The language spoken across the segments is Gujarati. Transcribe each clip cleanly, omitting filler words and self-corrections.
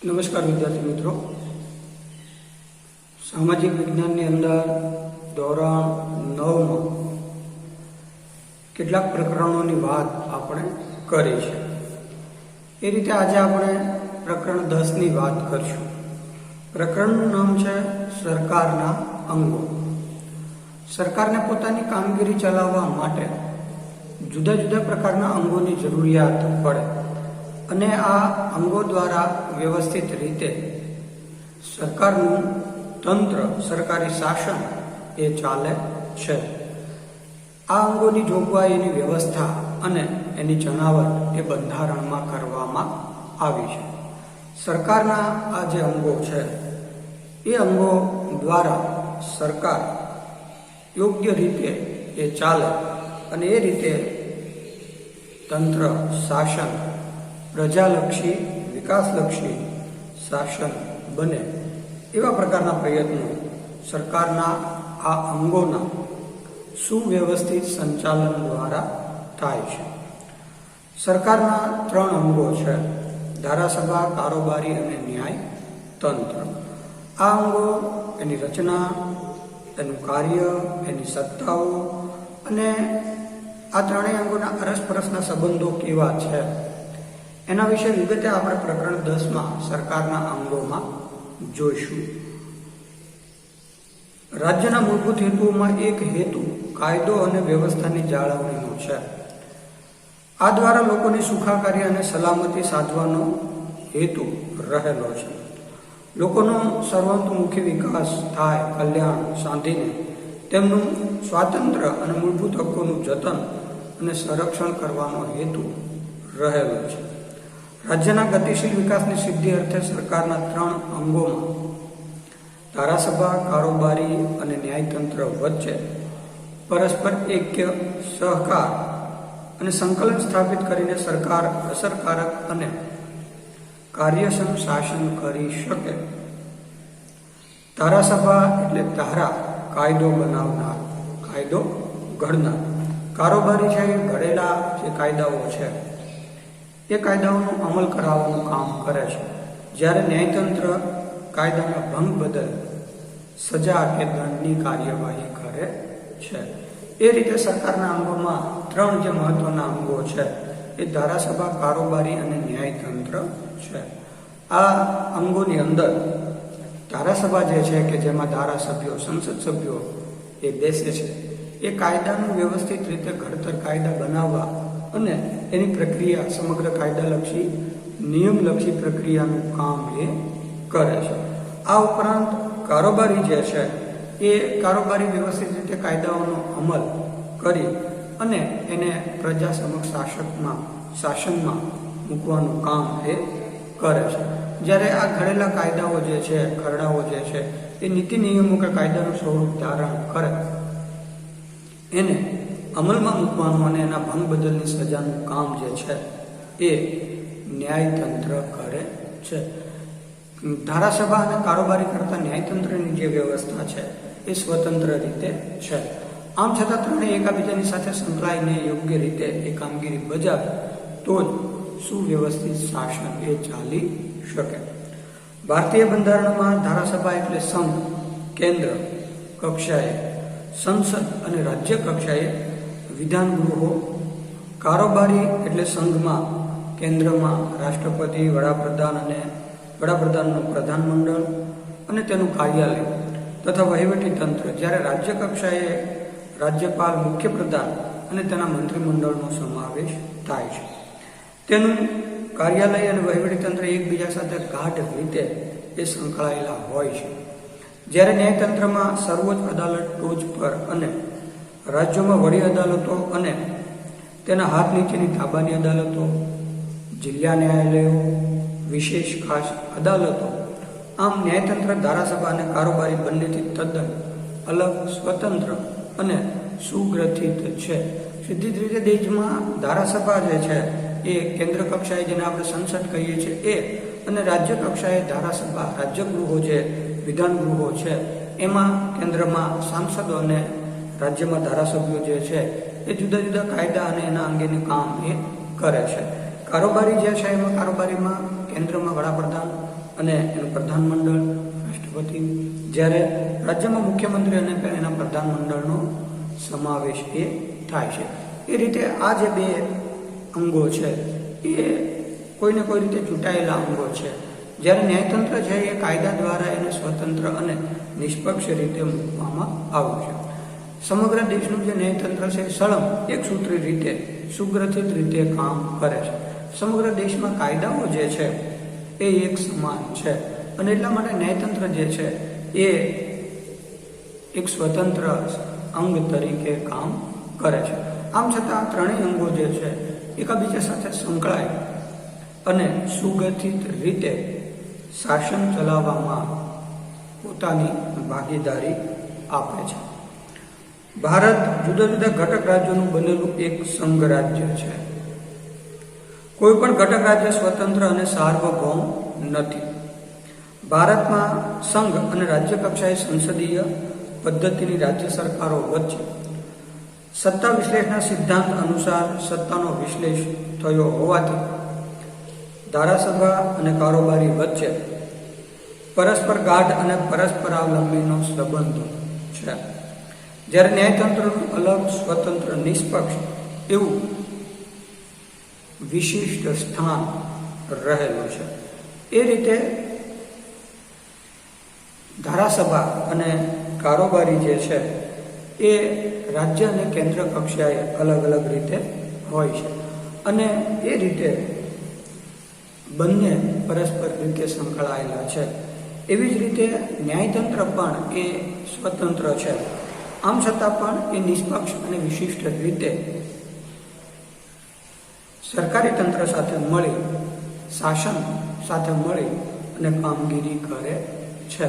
નમસ્કાર વિદ્યાર્થી મિત્રો, સામાજિક વિજ્ઞાનની અંદર ધોરણ 9માં કેટલાક પ્રકરણોની વાત આપણે કરી છે. એ રીતે આજે આપણે પ્રકરણ 10ની વાત કરીશું. પ્રકરણનું નામ છે સરકારના અંગો. સરકારને પોતાની કામગીરી ચલાવવા માટે જુદા જુદા પ્રકારના અંગોની જરૂરિયાત પડે અને આ અંગો દ્વારા વ્યવસ્થિત રીતે સરકારનું તંત્ર, સરકારી શાસન એ ચાલે છે. આ અંગોની જોગવાઈ, એની વ્યવસ્થા અને એની જણાવટ એ બંધારણમાં કરવામાં આવી છે. સરકારના આ જે અંગો છે એ અંગો દ્વારા સરકાર યોગ્ય રીતે એ ચાલે અને એ રીતે તંત્ર, શાસન પ્રજાલક્ષી, વિકાસલક્ષી શાસન બને એવા પ્રકારના પ્રયત્નો સરકારના આ અંગોના સુવ્યવસ્થિત સંચાલન દ્વારા થાય છે. સરકારના 3 અંગો છે: ધારાસભા, કારોબારી અને ન્યાય તંત્ર. આ અંગો, એની રચના, એનું કાર્ય, એની સત્તાઓ અને આ ત્રણેય અંગોના અરસપરસના સંબંધો કેવા છે એના વિશે વિગતે આપણે પ્રકરણ 10માં સરકારના અંગોમાં જોઈશું. રાજ્યના મૂળભૂત હેતુઓમાં એક હેતુ કાયદો અને વ્યવસ્થાની જાળવણીનો છે. આ દ્વારા લોકોની સુખાકારી અને સલામતી સાધવાનો હેતુ રહેલો છે. લોકોનો સર્વતોમુખી વિકાસ થાય, કલ્યાણ સાધીને તેમનું સ્વાતંત્ર્ય અને મૂળભૂત હક્કોનું જતન અને સંરક્ષણ કરવાનો હેતુ રહેલો છે. રાજ્યના ગતિશીલ વિકાસની સિદ્ધિ અર્થે સરકારના 3 અંગોમાં ધારાસભા, કારોબારી અને ન્યાયતંત્ર વચ્ચે પરસ્પર એક્ય, સહકાર અને સંકલન સ્થાપિત કરીને સરકાર અસરકારક અને કાર્યક્ષમ શાસન કરી શકે. ધારાસભા એટલે ધારા, કાયદો બનાવનાર, કાયદો ઘડનાર. કારોબારી છે એ ઘડેલા જે કાયદાઓ છે એ કાયદાઓનો અમલ કરાવવાનું કામ કરે છે. જ્યારે ન્યાયતંત્ર કાયદાના ભંગ બદલ સજા કે દંડની કાર્યવાહી કરે છે. એ રીતે સરકારના અંગોમાં 3 જે મહત્વના અંગો છે એ ધારાસભા, કારોબારી અને ન્યાયતંત્ર છે. આ અંગોની અંદર ધારાસભા જે છે કે જેમાં ધારાસભ્યો, સંસદ સભ્યો એ બેસે છે, એ કાયદાનું વ્યવસ્થિત રીતે ઘડતર, કાયદા બનાવવા અને એની પ્રક્રિયા, સમગ્ર કાયદાલક્ષી, નિયમલક્ષી પ્રક્રિયાનું કામ એ કરે છે. આ ઉપરાંત કારોબારી જે છે એ કારોબારી વ્યવસ્થિત રીતે કાયદાઓનો અમલ કરી અને એને પ્રજા સમક્ષ શાસનમાં મૂકવાનું કામ એ કરે છે. જ્યારે આ ઘડેલા કાયદાઓ જે છે, ખરડાઓ જે છે એ નીતિ નિયમો કે કાયદાનું સ્વરૂપ ધારણ કરે, એને અમલમાં મૂકવાનું અને એના ભંગ બદલની સજાનું કામ જે છે એ ન્યાયતંત્ર કરે છે. ધારાસભા અને કારોબારી કરતા ન્યાયતંત્રની જે વ્યવસ્થા છે એ સ્વતંત્ર રીતે છે. આમ છતાં ત્રણેય એકાબીજાની સાથે સંકળાઈને યોગ્ય રીતે એ કામગીરી બજાવે તો જ સુવ્યવસ્થિત શાસન એ ચાલી શકે. ભારતીય બંધારણમાં ધારાસભા એટલે સંઘ, કેન્દ્ર કક્ષાએ, સંસદ અને રાજ્ય કક્ષાએ વિધાન ગૃહો, કારોબારી એટલે સંઘમાં, કેન્દ્રમાં રાષ્ટ્રપતિ, વડાપ્રધાન અને વડાપ્રધાનનું પ્રધાનમંડળ અને તેનું કાર્યાલય તથા વહીવટી તંત્ર. જ્યારે રાજ્ય કક્ષાએ રાજ્યપાલ, મુખ્યપ્રધાન અને તેના મંત્રીમંડળનો સમાવેશ થાય છે. તેનું કાર્યાલય અને વહીવટી તંત્ર એકબીજા સાથે ગાઢ રીતે એ સંકળાયેલા હોય છે. જ્યારે ન્યાયતંત્રમાં સર્વોચ્ચ અદાલત ટોચ પર અને રાજ્યોમાં વડી અદાલતો અને તેના હાથ નીચેની તાબાની અદાલતો, જિલ્લા ન્યાયાલયો, વિશેષ ખાસ અદાલતો. આમ ન્યાયતંત્ર ધારાસભા અને કારોબારી બંનેથી તદ્દન અલગ, સ્વતંત્ર અને સુગ્રથિત છે. સીધી જ રીતે દેશમાં ધારાસભા જે છે એ કેન્દ્ર કક્ષાએ, જેને આપણે સંસદ કહીએ છીએ, એ અને રાજ્ય કક્ષાએ ધારાસભા, રાજ્ય ગૃહો જે વિધાન ગૃહો છે એમાં કેન્દ્રમાં સાંસદો અને રાજ્યમાં ધારાસભ્યો જે છે એ જુદા જુદા કાયદા અને એના અંગેનું કામ એ કરે છે. કારોબારી જે છે એમાં કારોબારીમાં કેન્દ્રમાં વડાપ્રધાન અને એનું પ્રધાનમંડળ, રાષ્ટ્રપતિ, જ્યારે રાજ્યમાં મુખ્યમંત્રી અને એના પ્રધાનમંડળનો સમાવેશ એ થાય છે. એ રીતે આ જે બે અંગો છે એ કોઈને કોઈ રીતે ચૂંટાયેલા અંગો છે. જ્યારે ન્યાયતંત્ર છે એ કાયદા દ્વારા એને સ્વતંત્ર અને નિષ્પક્ષ રીતે મૂકવામાં આવ્યું છે. સમગ્ર દેશનું જે ન્યાયતંત્ર છે સળંગ એકસૂત્રી રીતે સુગ્રથિત રીતે કામ કરે છે. સમગ્ર દેશમાં કાયદાઓ જે છે એ એક સમાન છે અને એટલા માટે ન્યાયતંત્ર જે છે એ એક સ્વતંત્ર અંગ તરીકે કામ કરે છે. આમ છતાં આ ત્રણેય અંગો જે છે એકબીજા સાથે સંકળાય અને સુગઠિત રીતે શાસન ચલાવવામાં પોતાની ભાગીદારી આપે છે. ભારત જુદા જુદા ઘટક રાજ્યોનું બનેલું એક સંઘ રાજ્ય છે. કોઈ પણ ઘટક રાજ્ય સ્વતંત્ર અને સાર્વભૌમ નથી. ભારતમાં સંઘ અને રાજ્ય કક્ષાએ સંસદીય પદ્ધતિની રાજ્ય સરકારો વચ્ચે સત્તા વિશ્લેષણના સિદ્ધાંત અનુસાર સત્તાનો વિશ્લેષ થયો હોવાથી ધારાસભા અને કારોબારી વચ્ચે પરસ્પર ગાઢ અને પરસ્પરાવલંબીનો સંબંધ છે. જ્યારે ન્યાયતંત્રનું અલગ, સ્વતંત્ર, નિષ્પક્ષ એવું વિશિષ્ટ સ્થાન રહેલું છે. એ રીતે ધારાસભા અને કારોબારી જે છે એ રાજ્ય અને કેન્દ્ર કક્ષાએ અલગ અલગ રીતે હોય છે અને એ રીતે બંને પરસ્પર રીતે સંકળાયેલા છે. એવી જ રીતે ન્યાયતંત્ર પણ એ સ્વતંત્ર છે. આમ છતાં પણ એ નિષ્પક્ષ અને વિશિષ્ટ રીતે સરકારી તંત્ર સાથે મળી, શાસન સાથે મળી અને કામગીરી કરે છે.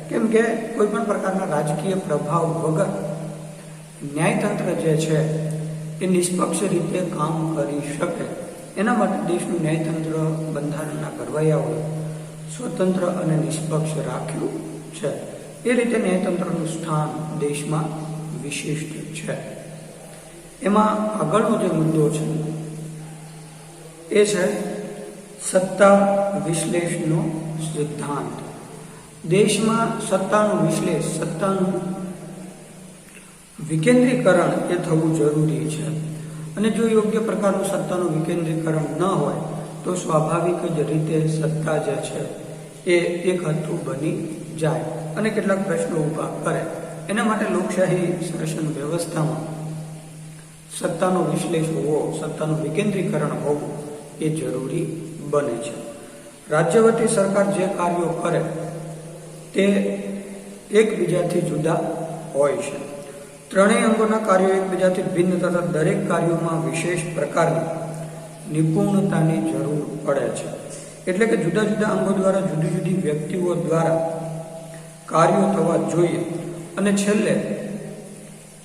કેમ કે કોઈ પણ પ્રકારના રાજકીય પ્રભાવ વગર ન્યાયતંત્ર જે છે એ નિષ્પક્ષ રીતે કામ કરી શકે. એના માટે દેશનું ન્યાયતંત્ર બંધારણના ઘડવૈયાઓએ સ્વતંત્ર અને નિષ્પક્ષ રાખ્યું છે. એ રીતે ન્યાયતંત્રનું સ્થાન દેશમાં વિશિષ્ટ છે. એમાં આગળનો જે મુદ્દો છે એ છે સત્તા વિશ્લેષનો સિદ્ધાંત. દેશમાં સત્તાનું વિશ્લેષ, સત્તાનું વિકેન્દ્રીકરણ એ થવું જરૂરી છે અને જો યોગ્ય પ્રકારનું સત્તાનું વિકેન્દ્રીકરણ ન હોય તો સ્વાભાવિક જ રીતે સત્તા જે છે એ એક હથ્થું બની જાય અને કેટલાક પ્રશ્નો ઊભા કરે. એના માટે લોકશાહી શાસન વ્યવસ્થામાં સત્તાનો વિશ્લેષ હોવો, સત્તાનું વિકેન્દ્રીકરણ હોવું એ જરૂરી બને છે. રાજ્ય વતી સરકાર જે કાર્યો કરે તે એકબીજાથી જુદા હોય છે. ત્રણેય અંગોના કાર્યો એકબીજાથી ભિન્ન તથા દરેક કાર્યોમાં વિશેષ પ્રકારની નિપુણતાની જરૂર પડે છે. એટલે કે જુદા જુદા અંગો દ્વારા જુદી જુદી વ્યક્તિઓ દ્વારા કાર્યો થવા જોઈએ અને છેલ્લે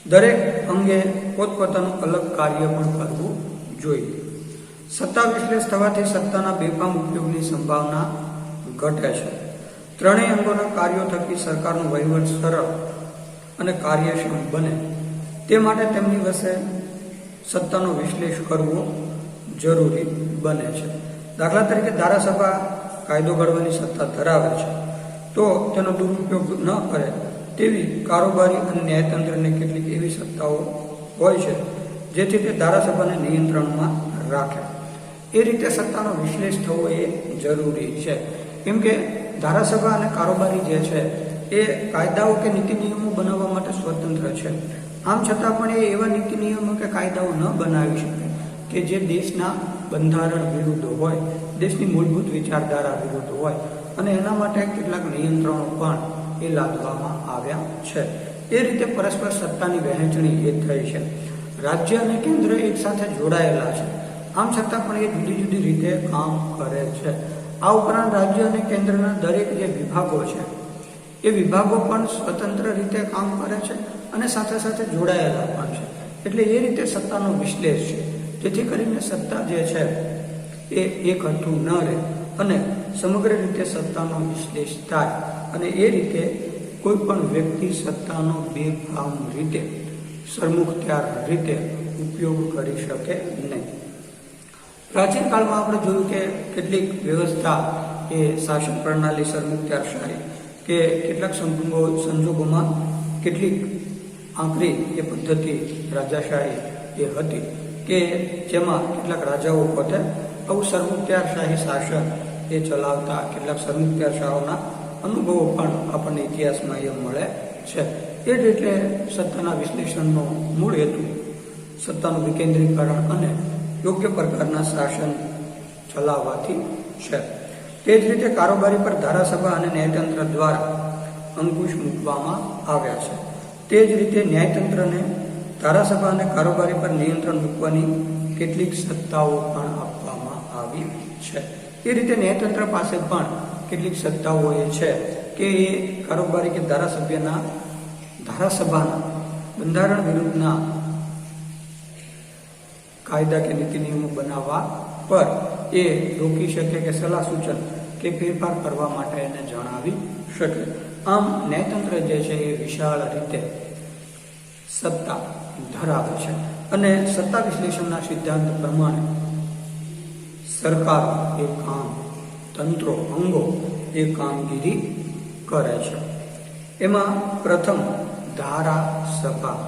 દરેક અંગે પોતપોતાનું અલગ કાર્ય પણ કરવું જોઈએ. સત્તા વિશ્લેષ થવાથી સત્તાના બેફામ ઉપયોગની સંભાવના ઘટે છે. ત્રણેય અંગોના કાર્યો થકી સરકારનો વહીવટ સરળ અને કાર્યક્ષમ બને તે માટે તેમની વચ્ચે સત્તાનો વિશ્લેષ કરવો જરૂરી બને છે. દાખલા તરીકે ધારાસભા કાયદો ઘડવાની સત્તા ધરાવે છે તો તેનો દુરુપયોગ ન કરે તેવી કારોબારી અને ન્યાયતંત્રને કેટલીક એવી સત્તાઓ હોય છે જેથી તે ધારાસભાને નિયંત્રણમાં રાખે. એ રીતે સત્તાનો વિશ્લેષ થવો એ જરૂરી છે. કેમ કે ધારાસભા અને કારોબારી જે છે એ કાયદાઓ કે નીતિ નિયમો બનાવવા માટે સ્વતંત્ર છે. આમ છતાં પણ એ એવા નીતિ નિયમો કે કાયદાઓ ન બનાવી શકે કે જે દેશના બંધારણ વિરુદ્ધ હોય, દેશની મૂળભૂત વિચારધારા વિરુદ્ધ હોય અને એના માટે કેટલાક નિયંત્રણો પણ એ લાદવામાં આવ્યા છે. એ રીતે પરસ્પર સત્તાની વહેંચણી એ થઈ છે. રાજ્ય અને કેન્દ્ર એક સાથે જોડાયેલા છે. આમ છતાં પણ એ જુદી જુદી રીતે કામ કરે છે. આ ઉપરાંત રાજ્ય અને કેન્દ્રના દરેક જે વિભાગો છે એ વિભાગો પણ સ્વતંત્ર રીતે કામ કરે છે અને સાથે સાથે જોડાયેલા પણ છે. એટલે એ રીતે સત્તાનો વિશ્લેષ છે જેથી કરીને સત્તા જે છે એ એક હથ્થું ન રહે અને સમગ્ર રીતે સત્તાનો વિશ્લેષ થાય અને એ રીતે કોઈ પણ વ્યક્તિ સત્તાનો બેફામ રીતે, સરમુખત્યાર રીતે ઉપયોગ કરી શકે નહીં. પ્રાચીન કાળમાં આપણે જોયું કે કેટલીક વ્યવસ્થા એ શાસન પ્રણાલી સરમુખત્યારશાહી કે કેટલાક સંજોગોમાં કેટલીક આંકરી એ પદ્ધતિ રાજાશાહી એ હતી કે જેમાં કેટલાક રાજાઓ પોતે આવું સરમુખત્યારશાહી શાસન એ ચલાવતા કેટલાક સરમુખત્યારશાહોના અનુભવો પણ આપણને ઇતિહાસમાં એ મળે છે. એ જ એટલે સત્તાના વિશ્લેષણનો મૂળ હેતુ સત્તાનું વિકેન્દ્રીકરણ અને યોગ્ય પ્રકારના શાસન ચલાવવાથી છે. તે જ રીતે કારોબારી પર ધારાસભા અને ન્યાયતંત્ર દ્વારા અંકુશ મૂકવામાં આવ્યા છે. તે જ રીતે ન્યાયતંત્રને ધારાસભા અને કારોબારી પર નિયંત્રણ મૂકવાની કેટલીક સત્તાઓ પણ આપવામાં આવી છે. એ રીતે ન્યાયતંત્ર પાસે પણ કેટલીક સત્તાઓ એ છે કે એ કારોબારી કે ધારાસભાના બંધારણ વિરુદ્ધના કાયદા કે નીતિ નિયમો બનાવવા પર એ રોકી શકે કે સલાહ સૂચન કે ફેરફાર કરવા માટે એને જણાવી શકે. આમ ન્યાયતંત્ર જે છે એ વિશાળ રીતે સત્તા ધરાવે છે અને સત્તા વિશ્લેષણના સિદ્ધાંત પ્રમાણે સરકાર એ કામ તંત્રો અંગો એ કામગીરી કરે છે. એમાં પ્રથમ ધારાસભા.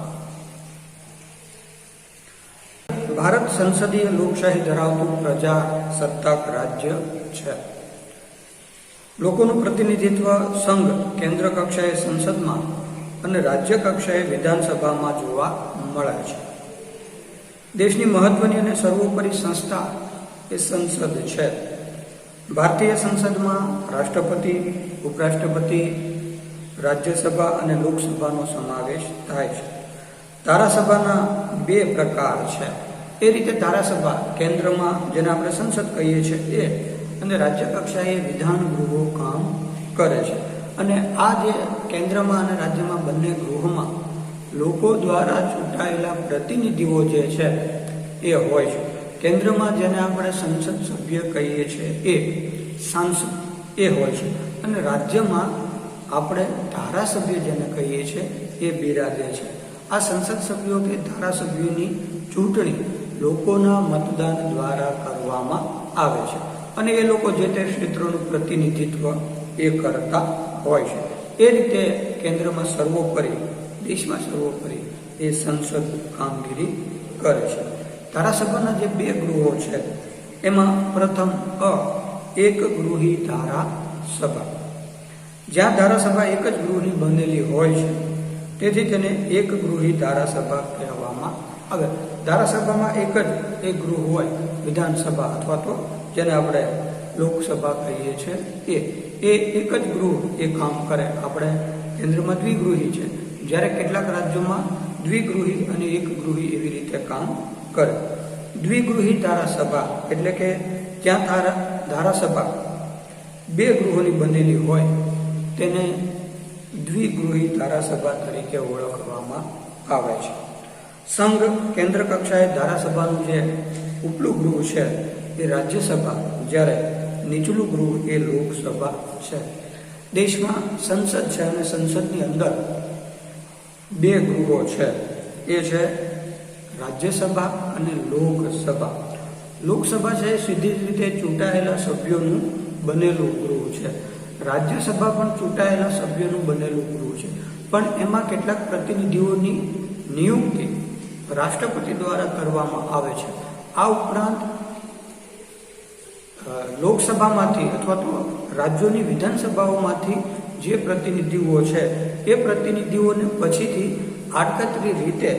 ભારત સંસદીય લોકશાહી ધરાવતું પ્રજાસત્તાક રાજ્ય છે. લોકોનું પ્રતિનિધિત્વ સંઘ કેન્દ્ર કક્ષાએ સંસદમાં અને રાજ્ય કક્ષાએ વિધાનસભામાં જોવા મળે છે. દેશની મહત્વની અને સર્વોપરી સંસ્થા એ સંસદ છે. ભારતીય સંસદમાં રાષ્ટ્રપતિ, ઉપરાષ્ટ્રપતિ, રાજ્યસભા અને લોકસભાનો સમાવેશ થાય છે. ધારાસભાના બે પ્રકાર છે. એ રીતે ધારાસભા કેન્દ્રમાં જેને આપણે સંસદ કહીએ છીએ એ અને રાજ્ય કક્ષાએ વિધાન ગૃહો કામ કરે છે. અને આ જે કેન્દ્રમાં અને રાજ્યમાં બંને ગૃહોમાં લોકો દ્વારા ચૂંટાયેલા પ્રતિનિધિઓ જે છે એ હોય છે. કેન્દ્રમાં જેને આપણે સંસદ સભ્ય કહીએ છીએ એ સાંસદ એ હોય છે અને રાજ્યમાં આપણે ધારાસભ્ય જેને કહીએ છીએ એ બિરાજે છે. આ સંસદ સભ્યો કે ધારાસભ્યોની ચૂંટણી લોકોના મતદાન દ્વારા કરવામાં આવે છે અને એ લોકો જે તે ક્ષેત્રોનું પ્રતિનિધિત્વ એ કરતા હોય છે. એ રીતે કેન્દ્રમાં સર્વોપરી, દેશમાં સર્વોપરી એ સંસદ કામગીરી કરે છે. ધારાસભાના જે બે ગૃહો છે એમાં પ્રથમ એક ગૃહી ધારાસભા. જ્યાં ધારાસભા એક જ ગૃહની બનેલી હોય છે તેથી તેને એક ગૃહી ધારાસભા કહેવામાં આવે. ધારાસભામાં એક ગૃહ હોય, વિધાનસભા અથવા તો જેને આપણે લોકસભા કહીએ છીએ એ એક જ ગૃહ એ કામ કરે. આપણે કેન્દ્રમાં દ્વિગૃહી છે, જ્યારે કેટલાક રાજ્યોમાં દ્વિગૃહી અને એક ગૃહી એવી રીતે કામ કરે. દ્વિગૃહી ધારાસભા એટલે કે જ્યાં ધારાસભા બે ગૃહોની બનેલી હોય તેને દ્વિગૃહી ધારાસભા તરીકે ઓળખવામાં આવે છે. સંઘ કેન્દ્ર કક્ષાએ ધારાસભાનું જે ઉપલું ગૃહ છે એ રાજ્યસભા, જ્યારે નીચલું ગૃહ એ લોકસભા છે. દેશમાં સંસદ છે અને સંસદની અંદર બે ગૃહો છે એ છે રાજ્યસભા અને લોકસભા. લોકસભા છે એ સીધી જ રીતે ચૂંટાયેલા સભ્યોનું બનેલું ગૃહ છે. રાજ્યસભા પણ ચૂંટાયેલા સભ્યોનું બનેલું ગૃહ છે, પણ એમાં કેટલાક પ્રતિનિધિઓની નિયુક્તિ રાષ્ટ્રપતિ દ્વારા કરવામાં આવે છે. આ ઉપરાંત લોકસભામાંથી અથવા તો રાજ્યોની વિધાનસભાઓમાંથી જે પ્રતિનિધિઓ છે એ પ્રતિનિધિઓને પછીથી આડકતરી રીતે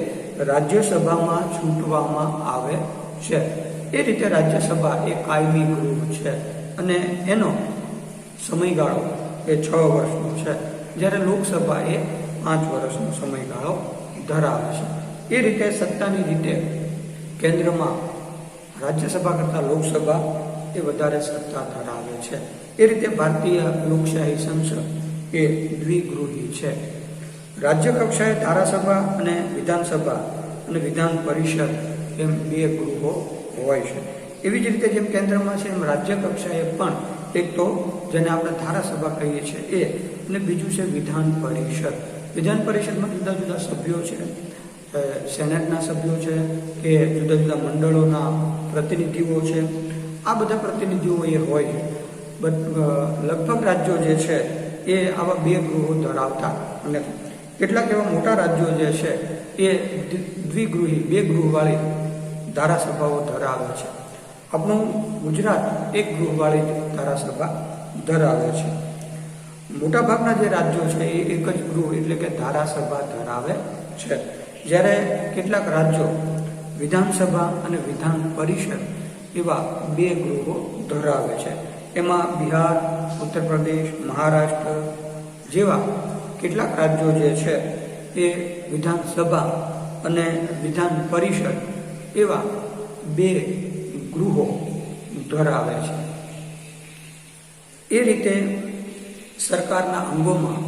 રાજ્યસભામાં ચૂંટવામાં આવે છે. એ રીતે રાજ્યસભા એ કાયમી ગૃહ છે અને એનો સમયગાળો એ 6 વર્ષનો છે, જ્યારે લોકસભા એ 5 વર્ષનો સમયગાળો ધરાવે છે. એ રીતે સત્તાની રીતે કેન્દ્રમાં રાજ્યસભા કરતાં લોકસભા એ વધારે સત્તા ધરાવે છે. એ રીતે ભારતીય લોકશાહી સંસદ એ દ્વિગૃહી છે. રાજ્ય કક્ષાએ ધારાસભા અને વિધાનસભા અને વિધાન પરિષદ એમ બે ગૃહો હોય છે. એવી જ રીતે જેમ કેન્દ્રમાં છે એમ રાજ્ય કક્ષાએ પણ એક તો જેને આપણે ધારાસભા કહીએ છીએ એ અને બીજું છે વિધાન પરિષદ. વિધાન પરિષદમાં જુદા જુદા સભ્યો છે, સેનેટના સભ્યો છે કે જુદા જુદા મંડળોના પ્રતિનિધિઓ છે. આ બધા પ્રતિનિધિઓ એ હોય છે. લગભગ રાજ્યો જે છે એ આવા બે ગૃહો ધરાવતા નથી. કેટલાક એવા મોટા રાજ્યો જે છે એ દ્વિગૃહી બે ગૃહવાળી ધારાસભાઓ ધરાવે છે. આપણું ગુજરાત એક ગૃહવાળી ધારાસભા ધરાવે છે. મોટાભાગના જે રાજ્યો છે એ એક જ ગૃહ એટલે કે ધારાસભા ધરાવે છે. જ્યારે કેટલાક રાજ્યો વિધાનસભા અને વિધાન પરિષદ એવા બે ગૃહો ધરાવે છે. એમાં બિહાર, ઉત્તર પ્રદેશ, મહારાષ્ટ્ર જેવા કેટલાક રાજ્યો જે છે એ વિધાનસભા અને વિધાન પરિષદ એવા બે ગૃહો ધરાવે છે. એ રીતે સરકારના અંગોમાં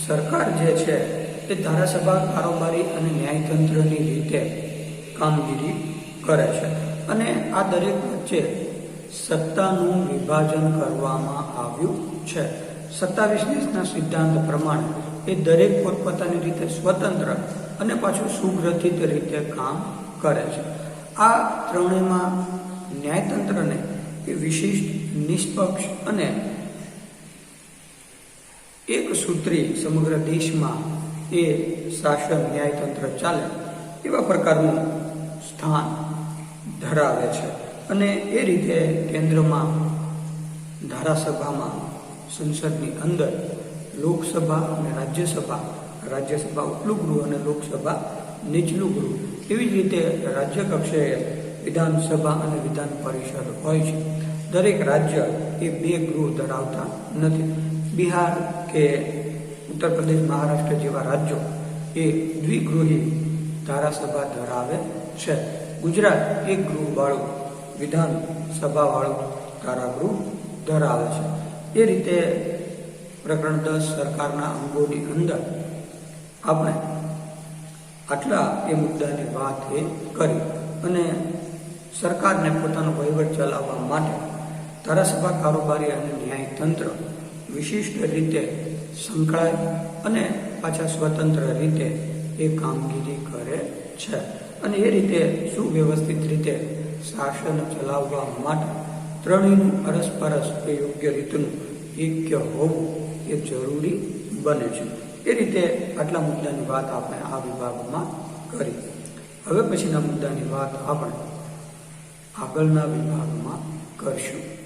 સરકાર જે છે એ ધારાસભા કારોબારી અને ન્યાયતંત્રની રીતે કામગીરી કરે છે અને આ દરેક વચ્ચે સત્તાનું વિભાજન કરવામાં આવ્યું છે. 27 સિદ્ધાંત પ્રમાણે એ દરેક પોતપોતાની રીતે સ્વતંત્ર અને પાછું સુગ્રથિત રીતે કામ કરે છે. આ ત્રણેયમાં ન્યાયતંત્રને એ વિશિષ્ટ, નિષ્પક્ષ અને એક સૂત્રી સમગ્ર દેશમાં એ શાસન ન્યાયતંત્ર ચાલે એવા પ્રકારનું સ્થાન ધરાવે છે. અને એ રીતે કેન્દ્રમાં ધારાસભામાં સંસદની અંદર લોકસભા અને રાજ્યસભા ઉપલું ગૃહ અને લોકસભા નીચલું ગૃહ, એવી જ રીતે રાજ્ય કક્ષાએ વિધાનસભા અને વિધાન પરિષદ હોય છે. દરેક રાજ્ય એ બે ગૃહ ધરાવતા નથી. બિહાર કે ઉત્તર પ્રદેશ, મહારાષ્ટ્ર જેવા રાજ્યો એ દ્વિગૃહી ધારાસભા ધરાવે છે. ગુજરાત એક ગૃહવાળું વિધાનસભાવાળું ધારાગૃહ ધરાવે છે. એ રીતે પ્રકરણ 10 સરકારના અંગોની અંદર આપણે આટલા એ મુદ્દાની વાત એ કરી અને સરકારને પોતાનો વહીવટ ચલાવવા માટે ધારાસભા કારોબારી અને ન્યાયતંત્ર વિશિષ્ટ રીતે સંકળાય અને પાછા સ્વતંત્ર રીતે એ કામગીરી કરે છે. અને એ રીતે સુવ્યવસ્થિત રીતે શાસન ચલાવવા માટે ત્રણેયનું અરસપરસ એ યોગ્ય રીતનું એક્ય હોવું એ જરૂરી બને છે. એ રીતે આટલા મુદ્દાની વાત આપણે આ વિભાગમાં કરી. હવે પછીના મુદ્દાની વાત આપણે આગળના વિભાગમાં કરશું.